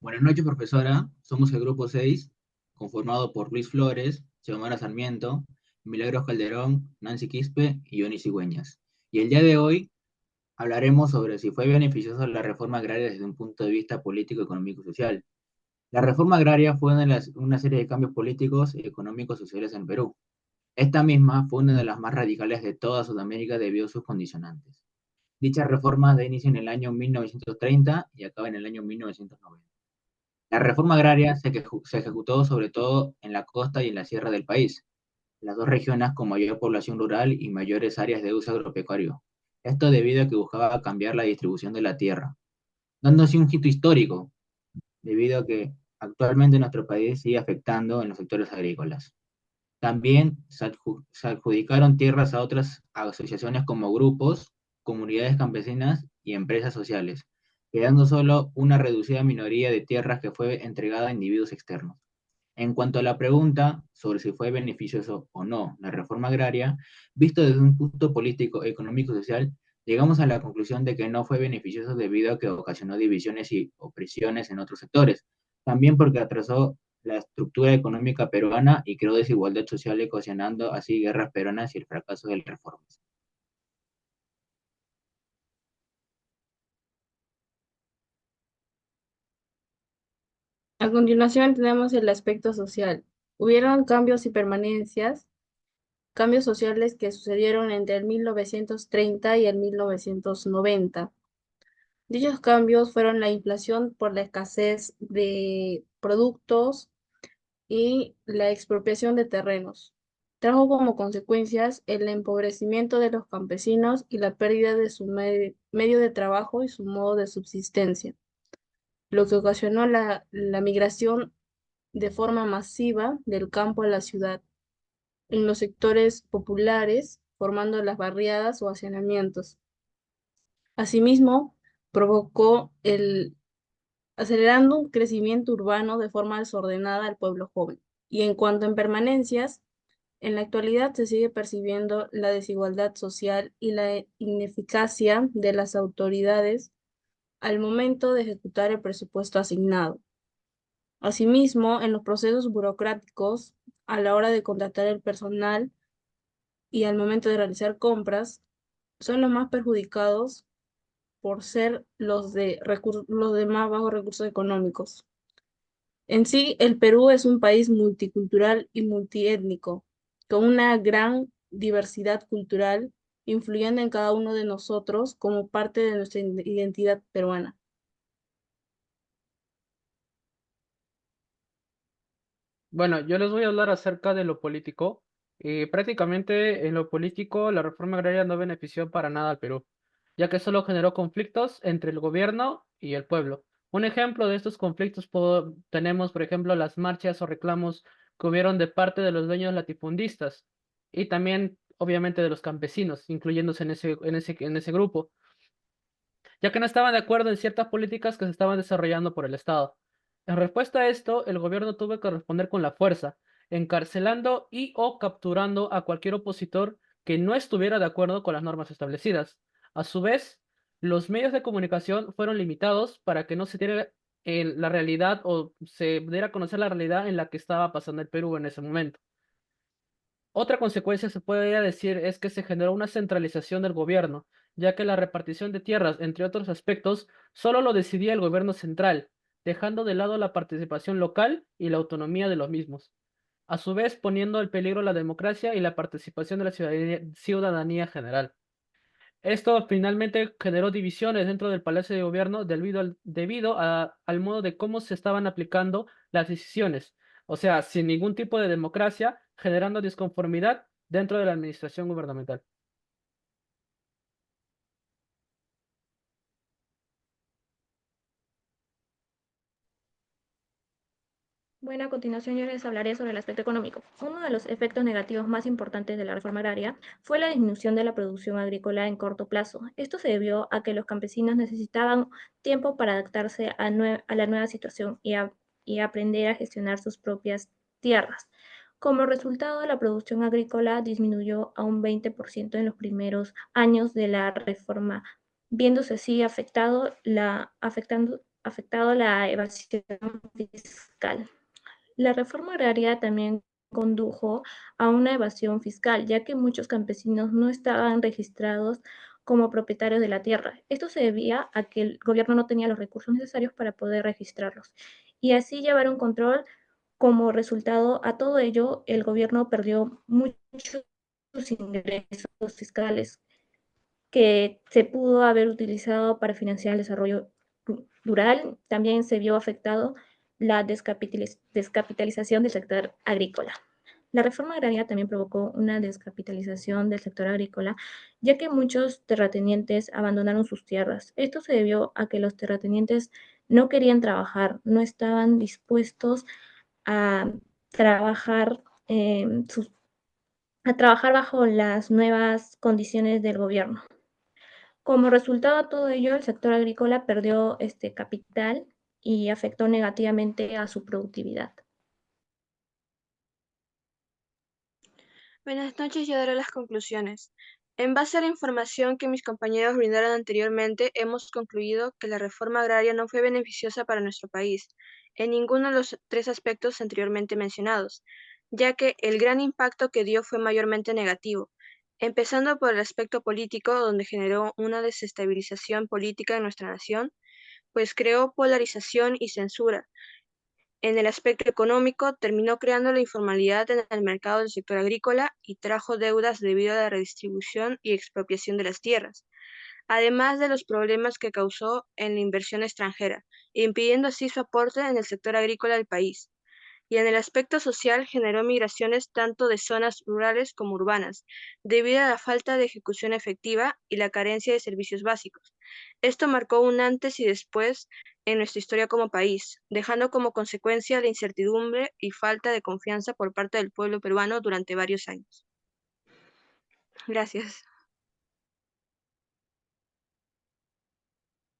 Buenas noches, profesora. Somos el grupo 6, conformado por Luis Flores, Xiomara Sarmiento, Milagros Calderón, Nancy Quispe y Johnny Cigüeñas. Y el día de hoy hablaremos sobre si fue beneficiosa la reforma agraria desde un punto de vista político, económico y social. La reforma agraria fue una serie de cambios políticos, económicos y sociales en Perú. Esta misma fue una de las más radicales de toda Sudamérica debido a sus condicionantes. Dicha reforma da inicio en el año 1930 y acaba en el año 1990. La reforma agraria se ejecutó sobre todo en la costa y en la sierra del país, las dos regiones con mayor población rural y mayores áreas de uso agropecuario. Esto debido a que buscaba cambiar la distribución de la tierra, dándose un hito histórico, debido a que actualmente nuestro país sigue afectando en los sectores agrícolas. También se adjudicaron tierras a otras asociaciones como grupos, comunidades campesinas y empresas sociales, quedando solo una reducida minoría de tierras que fue entregada a individuos externos. En cuanto a la pregunta sobre si fue beneficioso o no la reforma agraria, visto desde un punto político, económico y social, llegamos a la conclusión de que no fue beneficioso debido a que ocasionó divisiones y opresiones en otros sectores. También porque atrasó la estructura económica peruana y creó desigualdad social, ocasionando así guerras peruanas y el fracaso del reformas. A continuación tenemos el aspecto social. Hubieron cambios y permanencias, cambios sociales que sucedieron entre el 1930 y el 1990. Dichos cambios fueron la inflación por la escasez de productos y la expropiación de terrenos. Trajo como consecuencias el empobrecimiento de los campesinos y la pérdida de su medio de trabajo y su modo de subsistencia, lo que ocasionó la migración de forma masiva del campo a la ciudad, en los sectores populares, formando las barriadas o hacinamientos. Asimismo, provocó acelerando un crecimiento urbano de forma desordenada al pueblo joven. Y en cuanto a permanencias, en la actualidad se sigue percibiendo la desigualdad social y la ineficacia de las autoridades al momento de ejecutar el presupuesto asignado. Asimismo, en los procesos burocráticos, a la hora de contratar el personal y al momento de realizar compras, son los más perjudicados por ser los de más bajos recursos económicos. En sí, el Perú es un país multicultural y multiétnico, con una gran diversidad cultural, influyendo en cada uno de nosotros como parte de nuestra identidad peruana. Bueno, yo les voy a hablar acerca de lo político. Prácticamente en lo político, la reforma agraria no benefició para nada al Perú, ya que solo generó conflictos entre el gobierno y el pueblo. Un ejemplo de estos conflictos tenemos, por ejemplo, las marchas o reclamos que hubieron de parte de los dueños latifundistas y también, obviamente, de los campesinos, incluyéndose en ese grupo, ya que no estaban de acuerdo en ciertas políticas que se estaban desarrollando por el Estado. En respuesta a esto, el gobierno tuvo que responder con la fuerza, encarcelando y o capturando a cualquier opositor que no estuviera de acuerdo con las normas establecidas. A su vez, los medios de comunicación fueron limitados para que no se diera la realidad o se diera a conocer la realidad en la que estaba pasando el Perú en ese momento. Otra consecuencia se podría decir es que se generó una centralización del gobierno, ya que la repartición de tierras, entre otros aspectos, solo lo decidía el gobierno central, dejando de lado la participación local y la autonomía de los mismos, a su vez poniendo en peligro la democracia y la participación de la ciudadanía general. Esto finalmente generó divisiones dentro del Palacio de Gobierno debido al modo de cómo se estaban aplicando las decisiones, o sea, sin ningún tipo de democracia, generando disconformidad dentro de la administración gubernamental. Bueno, a continuación yo les hablaré sobre el aspecto económico. Uno de los efectos negativos más importantes de la reforma agraria fue la disminución de la producción agrícola en corto plazo. Esto se debió a que los campesinos necesitaban tiempo para adaptarse a la nueva situación y aprender a gestionar sus propias tierras. Como resultado, la producción agrícola disminuyó a un 20% en los primeros años de la reforma, viéndose así afectando afectado la evasión fiscal. La reforma agraria también condujo a una evasión fiscal, ya que muchos campesinos no estaban registrados como propietarios de la tierra. Esto se debía a que el gobierno no tenía los recursos necesarios para poder registrarlos y así llevar un control. Como resultado a todo ello, el gobierno perdió muchos ingresos fiscales que se pudo haber utilizado para financiar el desarrollo rural. También se vio afectado la descapitalización del sector agrícola. La reforma agraria también provocó una descapitalización del sector agrícola, ya que muchos terratenientes abandonaron sus tierras. Esto se debió a que los terratenientes no querían trabajar, no estaban dispuestos a trabajar, a trabajar bajo las nuevas condiciones del gobierno. Como resultado de todo ello, el sector agrícola perdió capital y afectó negativamente a su productividad. Buenas noches, yo daré las conclusiones. En base a la información que mis compañeros brindaron anteriormente, hemos concluido que la reforma agraria no fue beneficiosa para nuestro país, en ninguno de los tres aspectos anteriormente mencionados, ya que el gran impacto que dio fue mayormente negativo, empezando por el aspecto político, donde generó una desestabilización política en nuestra nación, pues creó polarización y censura. En el aspecto económico, terminó creando la informalidad en el mercado del sector agrícola y trajo deudas debido a la redistribución y expropiación de las tierras, además de los problemas que causó en la inversión extranjera, impidiendo así su aporte en el sector agrícola del país. Y en el aspecto social generó migraciones tanto de zonas rurales como urbanas, debido a la falta de ejecución efectiva y la carencia de servicios básicos. Esto marcó un antes y después en nuestra historia como país, dejando como consecuencia la incertidumbre y falta de confianza por parte del pueblo peruano durante varios años. Gracias.